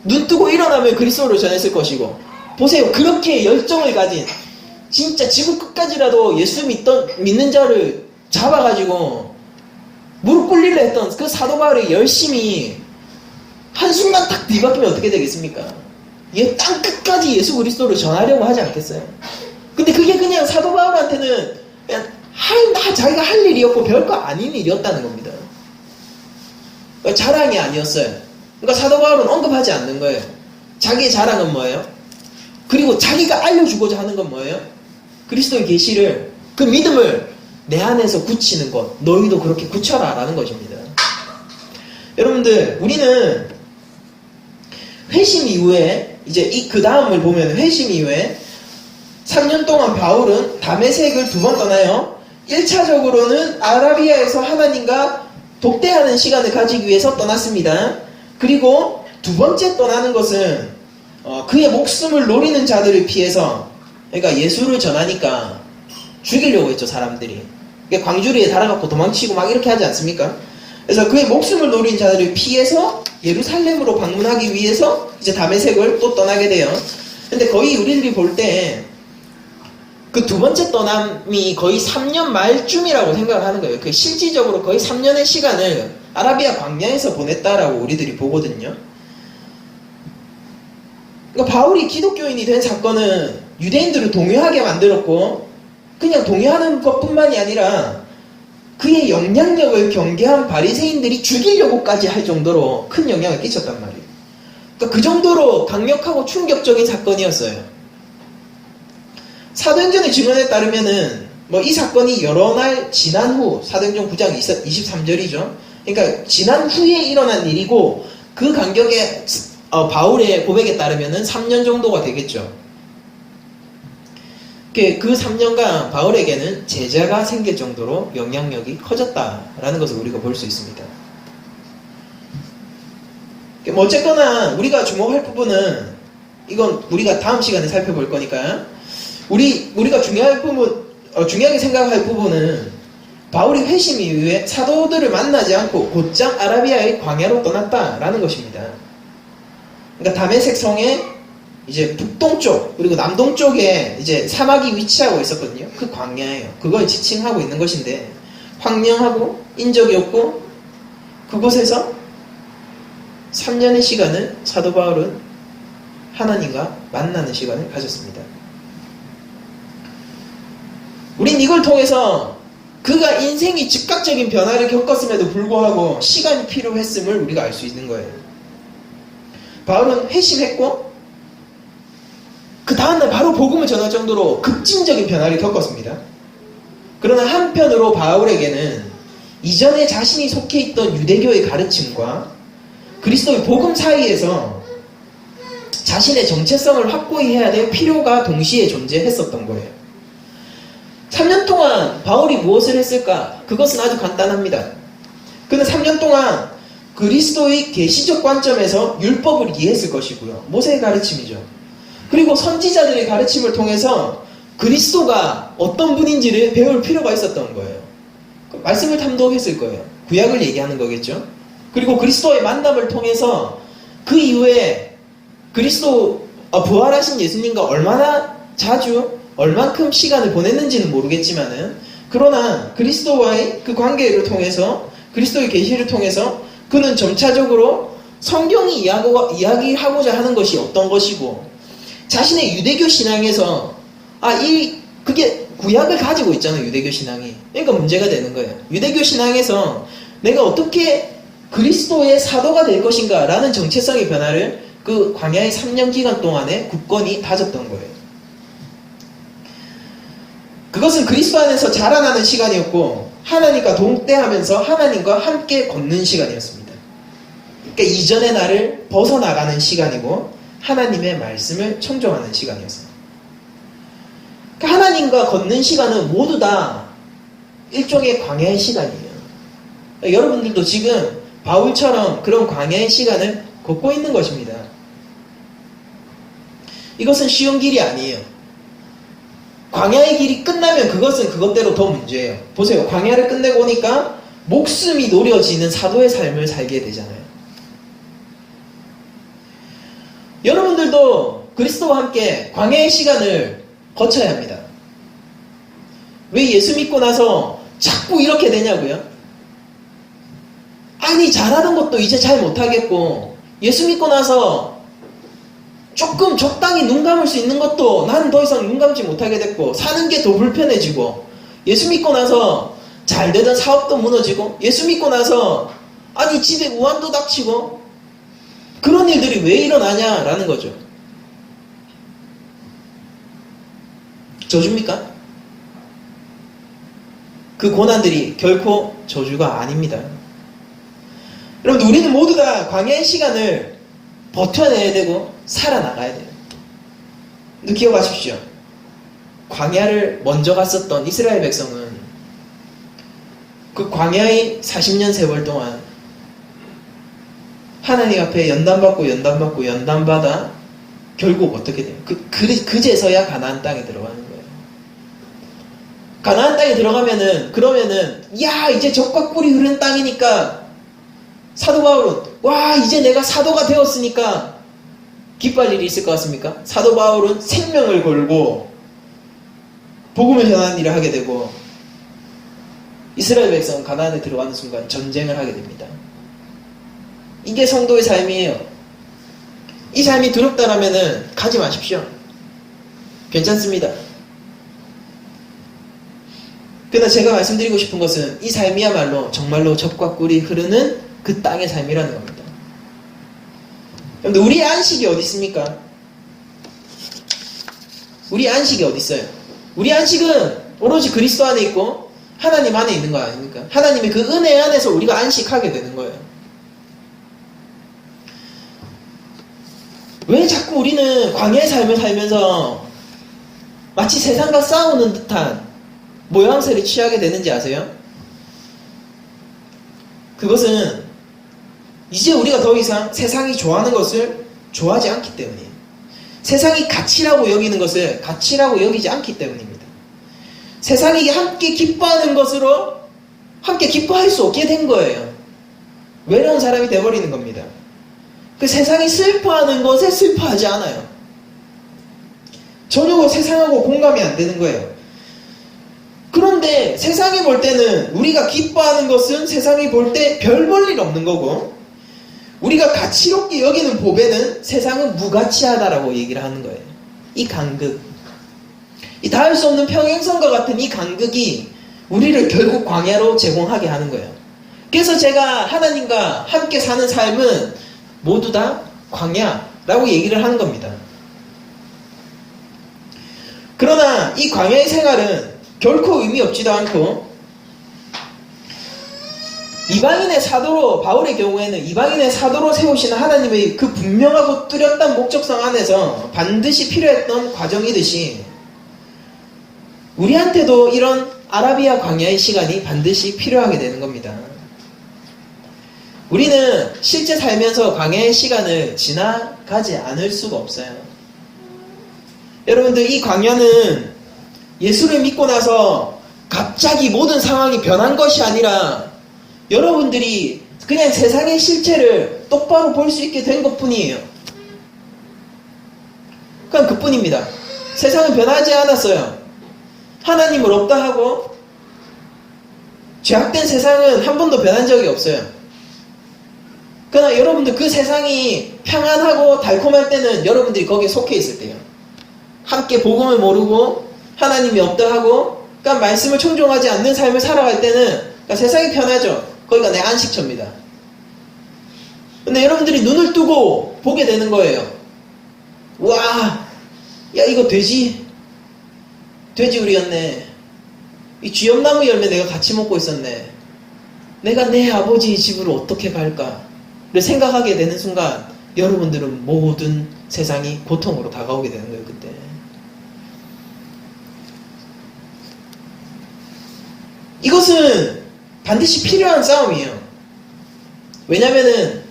눈 뜨고 일어나면 그리스도를 전했을 것이고, 보세요. 그렇게 열정을 가진 진짜 지구 끝까지라도 예수 믿는 자를 잡아가지고 무릎 꿇리려 했던 그 사도 바울의 열심이 한순간 딱 뒤바뀌면 어떻게 되겠습니까? 얘 땅 끝까지 예수 그리스도를 전하려고 하지 않겠어요? 근데 그게 그냥 사도 바울한테는 그냥 자기가 할 일이었고 별거 아닌 일이었다는 겁니다. 그러니까 자랑이 아니었어요. 그러니까 사도 바울은 언급하지 않는 거예요. 자기의 자랑은 뭐예요? 그리고 자기가 알려주고자 하는 건 뭐예요? 그리스도의 계시를, 그 믿음을 내 안에서 굳히는 것, 너희도 그렇게 굳혀라 라는 것입니다. 여러분들, 우리는 회심 이후에 이제 그 다음을 보면 회심 이후에 3년 동안 바울은 다메섹을 2번 떠나요. 1차적으로는 아라비아에서 하나님과 독대하는 시간을 가지기 위해서 떠났습니다. 그리고 두 번째 떠나는 것은 그의 목숨을 노리는 자들을 피해서, 그러니까 예수를 전하니까 죽이려고 했죠, 사람들이. 그러니까 광주리에 달아갖고 도망치고 막 이렇게 하지 않습니까? 그래서 그의 목숨을 노리는 자들을 피해서 예루살렘으로 방문하기 위해서 이제 다메섹을 또 떠나게 돼요. 근데 거의 우리들이 볼 때 그 두 번째 떠남이 거의 3년 말쯤이라고 생각을 하는 거예요. 그 실질적으로 거의 3년의 시간을 아라비아 광야에서 보냈다라고 우리들이 보거든요. 그러니까 바울이 기독교인이 된 사건은 유대인들을 동요하게 만들었고, 그냥 동요하는 것뿐만이 아니라 그의 영향력을 경계한 바리새인들이 죽이려고까지 할 정도로 큰 영향을 끼쳤단 말이에요. 그러니까 그 정도로 강력하고 충격적인 사건이었어요. 사도행전의 증언에 따르면은 이 사건이 여러 날 지난 후, 사도행전 9장 23절이죠. 그러니까 지난 후에 일어난 일이고, 그 간격에 바울의 고백에 따르면은 3년 정도가 되겠죠. 그 3년간 바울에게는 제자가 생길 정도로 영향력이 커졌다라는 것을 우리가 볼 수 있습니다. 어쨌거나 우리가 주목할 부분은, 이건 우리가 다음 시간에 살펴볼 거니까, 우리가 중요하게 생각할 부분은 바울이 회심 이후에 사도들을 만나지 않고 곧장 아라비아의 광야로 떠났다라는 것입니다. 그러니까 다메섹 성의 이제 북동쪽 그리고 남동쪽에 이제 사막이 위치하고 있었거든요. 그 광야예요. 그걸 지칭하고 있는 것인데, 황량하고 인적이 없고 그곳에서 3년의 시간을 사도 바울은 하나님과 만나는 시간을 가졌습니다. 우린 이걸 통해서 그가 인생이 즉각적인 변화를 겪었음에도 불구하고 시간이 필요했음을 우리가 알 수 있는 거예요. 바울은 회심했고 그 다음날 바로 복음을 전할 정도로 급진적인 변화를 겪었습니다. 그러나 한편으로 바울에게는 이전에 자신이 속해 있던 유대교의 가르침과 그리스도의 복음 사이에서 자신의 정체성을 확고히 해야 될 필요가 동시에 존재했었던 거예요. 3년 동안 바울이 무엇을 했을까? 그것은 아주 간단합니다. 그는 3년 동안 그리스도의 계시적 관점에서 율법을 이해했을 것이고요. 모세의 가르침이죠. 그리고 선지자들의 가르침을 통해서 그리스도가 어떤 분인지를 배울 필요가 있었던 거예요. 말씀을 탐독했을 거예요. 구약을 얘기하는 거겠죠. 그리고 그리스도의 만남을 통해서 그 이후에 그리스도 부활하신 예수님과 얼마나 자주 얼만큼 시간을 보냈는지는 모르겠지만은, 그러나 그리스도와의 그 관계를 통해서, 그리스도의 계시를 통해서 그는 점차적으로 성경이 이야기하고자 하는 것이 어떤 것이고, 자신의 유대교 신앙에서 그게 구약을 가지고 있잖아요. 유대교 신앙이. 그러니까 문제가 되는 거예요. 유대교 신앙에서 내가 어떻게 그리스도의 사도가 될 것인가 라는 정체성의 변화를 그 광야의 3년 기간 동안에 굳건히 다졌던 거예요. 그것은 그리스도 안에서 자라나는 시간이었고, 하나님과 동때하면서 하나님과 함께 걷는 시간이었습니다. 그러니까 이전의 나를 벗어나가는 시간이고 하나님의 말씀을 청종하는 시간이었어요. 그러니까 하나님과 걷는 시간은 모두 다 일종의 광야의 시간이에요. 그러니까 여러분들도 지금 바울처럼 그런 광야의 시간을 걷고 있는 것입니다. 이것은 쉬운 길이 아니에요. 광야의 길이 끝나면 그것은 그것대로 더 문제예요. 보세요. 광야를 끝내고 오니까 목숨이 노려지는 사도의 삶을 살게 되잖아요. 여러분들도 그리스도와 함께 광야의 시간을 거쳐야 합니다. 왜 예수 믿고 나서 자꾸 이렇게 되냐고요? 아니, 잘하던 것도 이제 잘 못하겠고, 예수 믿고 나서 조금 적당히 눈 감을 수 있는 것도 나는 더 이상 눈 감지 못하게 됐고, 사는 게 더 불편해지고, 예수 믿고 나서 잘 되던 사업도 무너지고, 예수 믿고 나서 집에 우환도 닥치고, 그런 일들이 왜 일어나냐라는 거죠. 저주입니까? 그 고난들이 결코 저주가 아닙니다. 여러분, 우리는 모두 다 광야의 시간을 버텨내야 되고 살아나가야 돼요. 근데 기억하십시오. 광야를 먼저 갔었던 이스라엘 백성은 그 광야의 40년 세월 동안 하나님 앞에 연단받고 연단받아 결국 어떻게 돼요? 그제서야 가나안 땅에 들어가는 거예요. 가나안 땅에 들어가면은 그러면은 야 이제 적과 꿀이 흐르는 땅이니까 사도 바울은 와 이제 내가 사도가 되었으니까 기뻐할 일이 있을 것 같습니까? 사도 바울은 생명을 걸고 복음을 전하는 일을 하게 되고 이스라엘 백성은 가나안에 들어가는 순간 전쟁을 하게 됩니다. 이게 성도의 삶이에요. 이 삶이 두렵다라면은 가지 마십시오. 괜찮습니다. 그러나 제가 말씀드리고 싶은 것은 이 삶이야말로 정말로 젖과 꿀이 흐르는 그 땅의 삶이라는 겁니다. 그런데 우리의 안식이 어디 있습니까? 우리의 안식이 어디 있어요? 우리 안식은 오로지 그리스도 안에 있고 하나님 안에 있는 거 아닙니까? 하나님의 그 은혜 안에서 우리가 안식하게 되는 거예요. 왜 자꾸 우리는 광야의 삶을 살면서 마치 세상과 싸우는 듯한 모양새를 취하게 되는지 아세요? 그것은 이제 우리가 더 이상 세상이 좋아하는 것을 좋아하지 않기 때문이에요. 세상이 가치라고 여기는 것을 가치라고 여기지 않기 때문입니다. 세상이 함께 기뻐하는 것으로 함께 기뻐할 수 없게 된 거예요. 외로운 사람이 되어버리는 겁니다. 그 세상이 슬퍼하는 것에 슬퍼하지 않아요. 전혀 세상하고 공감이 안 되는 거예요. 그런데 세상이 볼 때는 우리가 기뻐하는 것은 세상이 볼 때 별 볼 일 없는 거고 우리가 가치롭게 여기는 보배는 세상은 무가치하다라고 얘기를 하는 거예요. 이 간극, 이 닿을 수 없는 평행선과 같은 이 간극이 우리를 결국 광야로 제공하게 하는 거예요. 그래서 제가 하나님과 함께 사는 삶은 모두 다 광야라고 얘기를 하는 겁니다. 그러나 이 광야의 생활은 결코 의미 없지도 않고 이방인의 사도로 바울의 경우에는 이방인의 사도로 세우시는 하나님의 그 분명하고 뚜렷한 목적성 안에서 반드시 필요했던 과정이듯이 우리한테도 이런 아라비아 광야의 시간이 반드시 필요하게 되는 겁니다. 우리는 실제 살면서 광야의 시간을 지나가지 않을 수가 없어요. 여러분들 이 광야는 예수를 믿고 나서 갑자기 모든 상황이 변한 것이 아니라 여러분들이 그냥 세상의 실체를 똑바로 볼 수 있게 된 것뿐이에요. 그냥 그뿐입니다. 세상은 변하지 않았어요. 하나님을 없다 하고 죄악된 세상은 한 번도 변한 적이 없어요. 그러나 여러분들 그 세상이 평안하고 달콤할 때는 여러분들이 거기에 속해 있을 때요. 함께 복음을 모르고 하나님이 없다 하고 그러니까 말씀을 청종하지 않는 삶을 살아갈 때는 그러니까 세상이 편하죠. 거기가 내 안식처입니다. 근데 여러분들이 눈을 뜨고 보게 되는 거예요. 와, 야 이거 돼지우리였네. 이 쥐염나무 열매 내가 같이 먹고 있었네. 내가 내 아버지 집으로 어떻게 갈까를 생각하게 되는 순간 여러분들은 모든 세상이 고통으로 다가오게 되는 거예요. 그때. 이것은 반드시 필요한 싸움이에요. 왜냐면은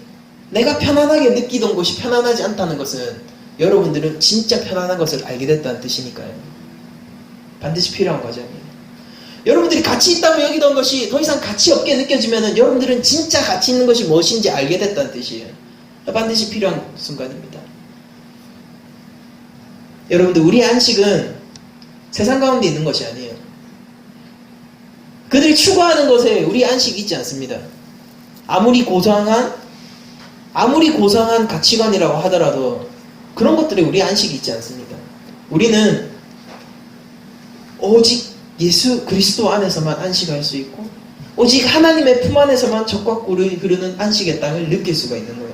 내가 편안하게 느끼던 곳이 편안하지 않다는 것은 여러분들은 진짜 편안한 것을 알게 됐다는 뜻이니까요. 반드시 필요한 과정이에요. 여러분들이 가치 있다고 여기던 것이 더 이상 가치 없게 느껴지면은 여러분들은 진짜 가치 있는 것이 무엇인지 알게 됐다는 뜻이에요. 반드시 필요한 순간입니다. 여러분들 우리의 안식은 세상 가운데 있는 것이 아니에요. 그들이 추구하는 것에 우리 안식이 있지 않습니다. 아무리 고상한 가치관이라고 하더라도 그런 것들에 우리 안식이 있지 않습니다. 우리는 오직 예수 그리스도 안에서만 안식할 수 있고 오직 하나님의 품 안에서만 젖과 꿀이 흐르는 안식의 땅을 느낄 수가 있는 거예요.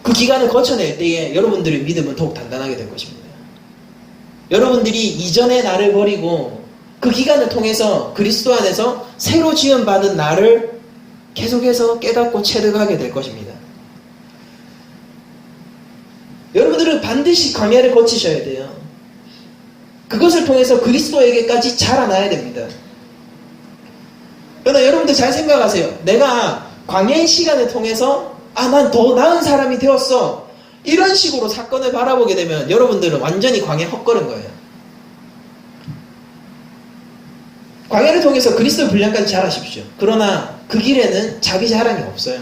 그 기간을 거쳐낼 때에 여러분들의 믿음은 더욱 단단하게 될 것입니다. 여러분들이 이전의 나를 버리고 그 기간을 통해서 그리스도 안에서 새로 지음받은 나를 계속해서 깨닫고 체득하게 될 것입니다. 여러분들은 반드시 광야를 거치셔야 돼요. 그것을 통해서 그리스도에게까지 자라나야 됩니다. 그러나 여러분들 잘 생각하세요. 내가 광야의 시간을 통해서 난 더 나은 사람이 되었어. 이런 식으로 사건을 바라보게 되면 여러분들은 완전히 광야에 헛걸은 거예요. 광야를 통해서 그리스도의 분량까지 잘하십시오. 그러나 그 길에는 자기 자랑이 없어요.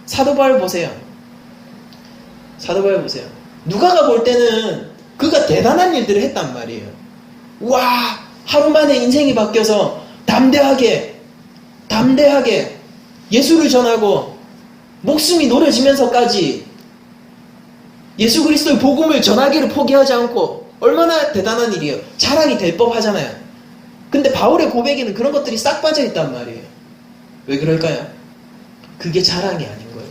사도 바울 보세요. 사도 바울 보세요. 누가가 볼 때는 그가 대단한 일들을 했단 말이에요. 와, 하루 만에 인생이 바뀌어서 담대하게 예수를 전하고 목숨이 노려지면서까지 예수 그리스도의 복음을 전하기를 포기하지 않고 얼마나 대단한 일이에요. 자랑이 될 법하잖아요. 근데 바울의 고백에는 그런 것들이 싹 빠져있단 말이에요. 왜 그럴까요? 그게 자랑이 아닌 거예요.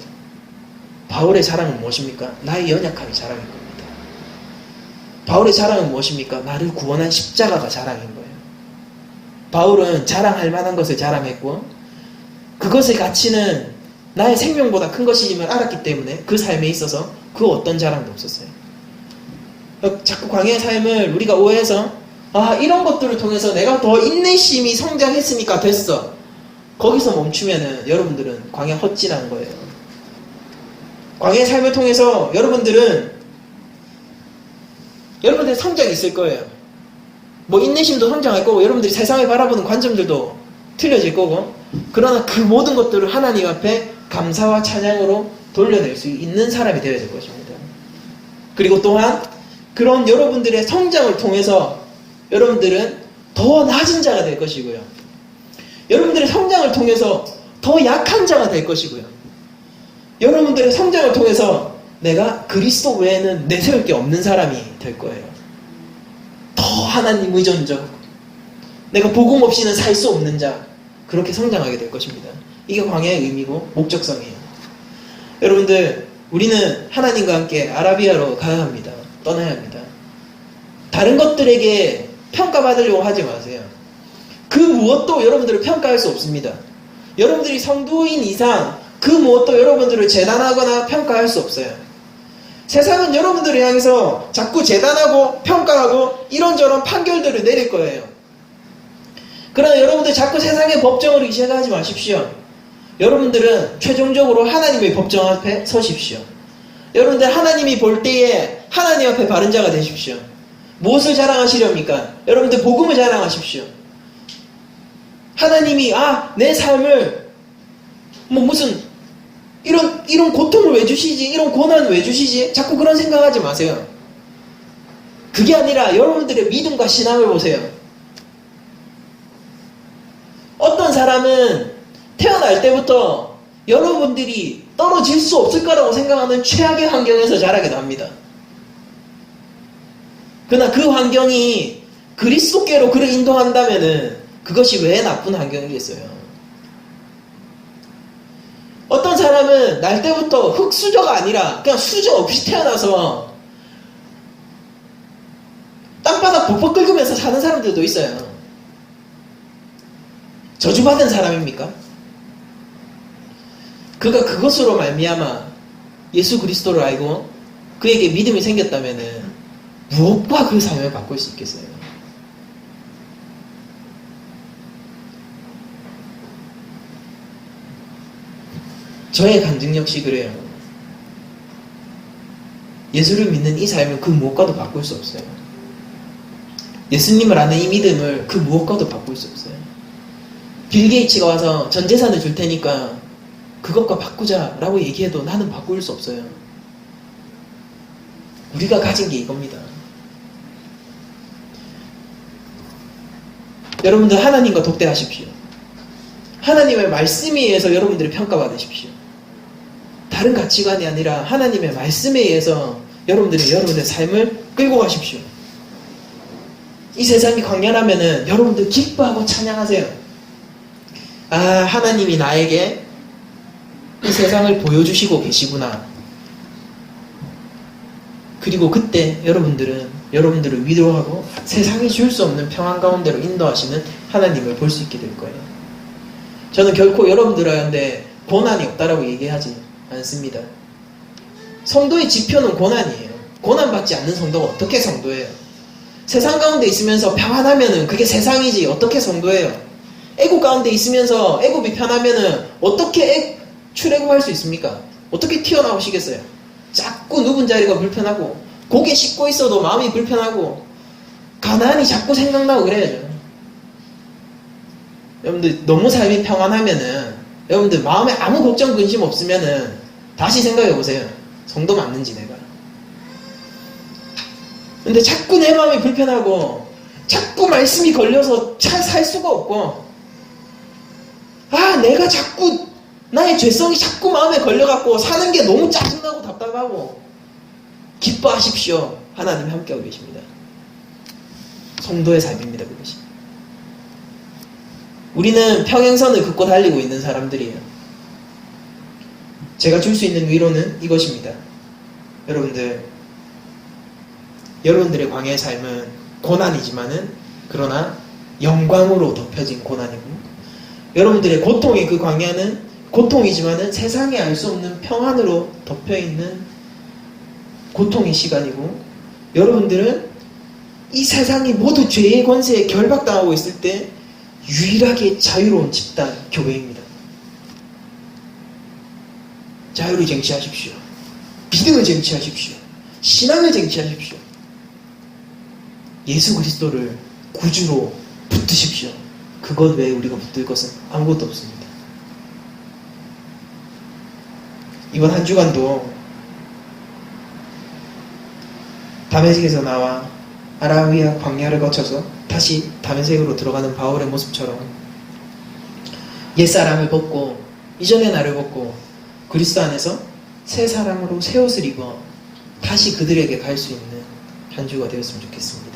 바울의 자랑은 무엇입니까? 나의 연약함이 자랑인 겁니다. 바울의 자랑은 무엇입니까? 나를 구원한 십자가가 자랑인 거예요. 바울은 자랑할 만한 것을 자랑했고 그것의 가치는 나의 생명보다 큰 것이임을 알았기 때문에 그 삶에 있어서 그 어떤 자랑도 없었어요. 자꾸 광야의 삶을 우리가 오해해서 이런 것들을 통해서 내가 더 인내심이 성장했으니까 됐어. 거기서 멈추면은 여러분들은 광야 헛진한 거예요. 광야의 삶을 통해서 여러분들의 성장이 있을 거예요. 뭐 인내심도 성장할 거고 여러분들이 세상을 바라보는 관점들도 틀려질 거고 그러나 그 모든 것들을 하나님 앞에 감사와 찬양으로 돌려낼 수 있는 사람이 되어야 될 것입니다. 그리고 또한 그런 여러분들의 성장을 통해서 여러분들은 더 낮은 자가 될 것이고요. 여러분들의 성장을 통해서 더 약한 자가 될 것이고요. 여러분들의 성장을 통해서 내가 그리스도 외에는 내세울 게 없는 사람이 될 거예요. 더 하나님 의존적, 내가 복음 없이는 살 수 없는 자, 그렇게 성장하게 될 것입니다. 이게 광야의 의미고 목적성이에요. 여러분들, 우리는 하나님과 함께 아라비아로 가야 합니다. 떠나야 합니다. 다른 것들에게 평가받으려고 하지 마세요. 그 무엇도 여러분들을 평가할 수 없습니다. 여러분들이 성도인 이상 그 무엇도 여러분들을 재단하거나 평가할 수 없어요. 세상은 여러분들을 향해서 자꾸 재단하고 평가하고 이런저런 판결들을 내릴 거예요. 그러나 여러분들 자꾸 세상의 법정을 의식하지 마십시오. 여러분들은 최종적으로 하나님의 법정 앞에 서십시오. 여러분들 하나님이 볼 때에 하나님 앞에 바른 자가 되십시오. 무엇을 자랑하시렵니까? 여러분들 복음을 자랑하십시오. 하나님이 내 삶을 무슨 이런 고통을 왜 주시지? 이런 고난을 왜 주시지? 자꾸 그런 생각하지 마세요. 그게 아니라 여러분들의 믿음과 신앙을 보세요. 어떤 사람은 태어날 때부터 여러분들이 떨어질 수 없을 거라고 생각하는 최악의 환경에서 자라게 됩니다. 그러나 그 환경이 그리스도께로 그를 인도한다면은 그것이 왜 나쁜 환경이겠어요? 어떤 사람은 날 때부터 흙수저가 아니라 그냥 수저 없이 태어나서 땅바닥 벅벅 긁으면서 사는 사람들도 있어요. 저주받은 사람입니까? 그가 그것으로 말미암아 예수 그리스도를 알고 그에게 믿음이 생겼다면은 무엇과 그 삶을 바꿀 수 있겠어요? 저의 간증 역시 그래요. 예수를 믿는 이 삶을 그 무엇과도 바꿀 수 없어요. 예수님을 아는 이 믿음을 그 무엇과도 바꿀 수 없어요. 빌 게이츠가 와서 전 재산을 줄 테니까 그것과 바꾸자라고 얘기해도 나는 바꿀 수 없어요. 우리가 가진 게 이겁니다. 여러분들 하나님과 독대하십시오. 하나님의 말씀에 의해서 여러분들이 평가받으십시오. 다른 가치관이 아니라 하나님의 말씀에 의해서 여러분들의 삶을 끌고 가십시오. 이 세상이 광야라면은 여러분들 기뻐하고 찬양하세요. 하나님이 나에게 이 세상을 보여주시고 계시구나. 그리고 그때 여러분들을 위로하고 세상이 줄 수 없는 평안 가운데로 인도하시는 하나님을 볼 수 있게 될 거예요. 저는 결코 여러분들한테 고난이 없다라고 얘기하지 않습니다. 성도의 지표는 고난이에요. 고난받지 않는 성도가 어떻게 성도예요? 세상 가운데 있으면서 평안하면은 그게 세상이지 어떻게 성도예요? 애굽 가운데 있으면서 애굽이 편하면은 어떻게 출애굽할 수 있습니까? 어떻게 튀어나오시겠어요? 자꾸 눕은 자리가 불편하고 고개 씻고 있어도 마음이 불편하고 가나안이 자꾸 생각나고 그래야죠. 여러분들 너무 삶이 평안하면은 여러분들 마음에 아무 걱정 근심 없으면은 다시 생각해 보세요. 성도 맞는지 내가. 근데 자꾸 내 마음이 불편하고 자꾸 말씀이 걸려서 잘 살 수가 없고 내가 자꾸 나의 죄성이 자꾸 마음에 걸려갖고 사는 게 너무 짜증나고 답답하고 기뻐하십시오. 하나님이 함께하고 계십니다. 성도의 삶입니다. 그것이. 우리는 평행선을 긋고 달리고 있는 사람들이에요. 제가 줄 수 있는 위로는 이것입니다. 여러분들의 광야의 삶은 고난이지만은 그러나 영광으로 덮여진 고난이고 여러분들의 고통의 그 광야는 고통이지만은 세상에 알 수 없는 평안으로 덮여있는 고통의 시간이고 여러분들은 이 세상이 모두 죄의 권세에 결박당하고 있을 때 유일하게 자유로운 집단 교회입니다. 자유를 쟁취하십시오. 믿음을 쟁취하십시오. 신앙을 쟁취하십시오. 예수 그리스도를 구주로 붙드십시오. 그것 외에 우리가 붙들 것은 아무것도 없습니다. 이번 한 주간도 다메섹에서 나와 아라비아 광야를 거쳐서 다시 다메섹으로 들어가는 바울의 모습처럼 옛사람을 벗고 이전의 나를 벗고 그리스도 안에서 새 사람으로 새 옷을 입어 다시 그들에게 갈 수 있는 한 주가 되었으면 좋겠습니다.